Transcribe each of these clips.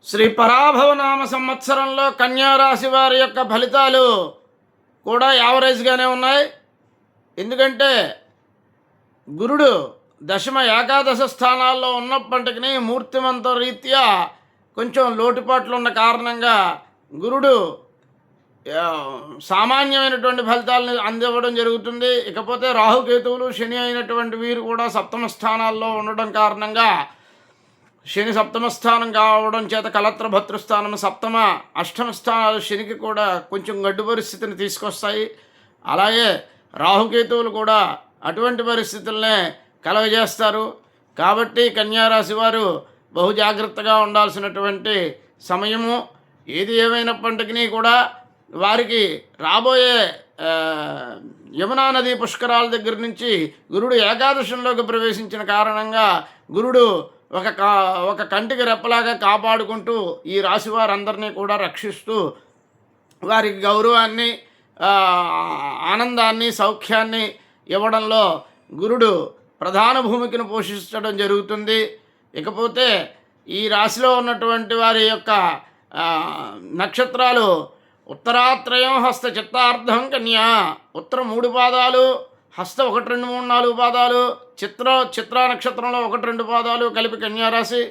శ్రీ పరాభవనామ సంవత్సరంలో కన్యారాశి వారి యొక్క ఫలితాలు కూడా యావరేజ్గానే ఉన్నాయి. ఎందుకంటే గురుడు దశమ ఏకాదశ స్థానాల్లో ఉన్నప్పటికీ మూర్తిమంత రీత్యా కొంచెం లోటుపాట్లు ఉన్న కారణంగా గురుడు సామాన్యమైనటువంటి ఫలితాలను అందివ్వడం జరుగుతుంది. ఇకపోతే రాహుకేతువులు శని అయినటువంటి వీరు కూడా సప్తమ స్థానాల్లో ఉండడం కారణంగా శని సప్తమ స్థానం కావడం చేత కలత్ర భతృస్థానం సప్తమ అష్టమ స్థానాలు శనికి కూడా కొంచెం గడ్డు పరిస్థితిని తీసుకొస్తాయి. అలాగే రాహుకేతువులు కూడా అటువంటి పరిస్థితులనే కలగజేస్తారు. కాబట్టి కన్యారాశి వారు బహు జాగ్రత్తగా ఉండాల్సినటువంటి సమయము. ఏది ఏమైనప్పటికీ కూడా వారికి రాబోయే యమునా నది పుష్కరాల దగ్గర నుంచి గురుడు ఏకాదశంలోకి ప్రవేశించిన కారణంగా గురుడు ఒక కంటికి రెప్పలాగా కాపాడుకుంటూ ఈ రాశి వారందరినీ కూడా రక్షిస్తూ వారికి గౌరవాన్ని ఆనందాన్ని సౌఖ్యాన్ని ఇవ్వడంలో గురుడు ప్రధాన భూమికను పోషించడం జరుగుతుంది. ఇకపోతే ఈ రాశిలో ఉన్నటువంటి వారి యొక్క నక్షత్రాలు ఉత్తరాత్రయం హస్త చిత్తార్థం కన్యా, ఉత్తరం 3 పాదాలు, హస్త 1, 2, 3, 4 పాదాలు, చిత్రా నక్షత్రంలో 1, 2 పాదాలు కలిపి కన్యారాశి.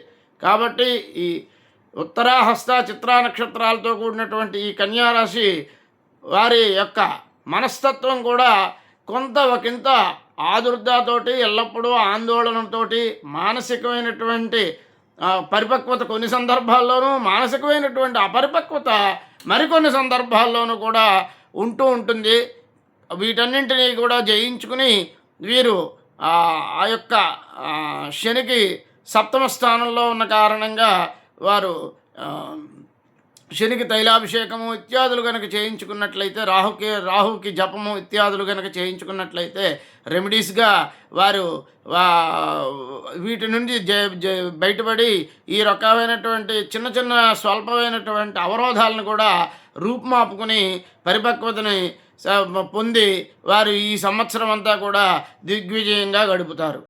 కాబట్టి ఈ ఉత్తర హస్త చిత్రా నక్షత్రాలతో కూడినటువంటి ఈ కన్యారాశి వారి యొక్క మనస్తత్వం కూడా ఒకంత ఆదుర్దాతోటి ఎల్లప్పుడూ ఆందోళనతోటి మానసికమైనటువంటి పరిపక్వత కొన్ని సందర్భాల్లోనూ, మానసికమైనటువంటి అపరిపక్వత మరికొన్ని సందర్భాల్లోనూ కూడా ఉంటూ ఉంటుంది. వీటన్నింటినీ కూడా జయించుకుని వీరు ఆ యొక్క శనికి సప్తమ స్థానంలో ఉన్న కారణంగా వారు శనికి తైలాభిషేకము ఇత్యాదులు కనుక చేయించుకున్నట్లయితే, రాహుకి జపము ఇత్యాదులు కనుక చేయించుకున్నట్లయితే రెమెడీస్గా వారు వీటి నుండి బయటపడి ఈ రకమైనటువంటి చిన్న స్వల్పమైనటువంటి అవరోధాలను కూడా రూపుమాపుకుని పరిపక్వతని పొంది వారు ఈ సంవత్సరం అంతా కూడా దిగ్విజయంగా గడుపుతారు.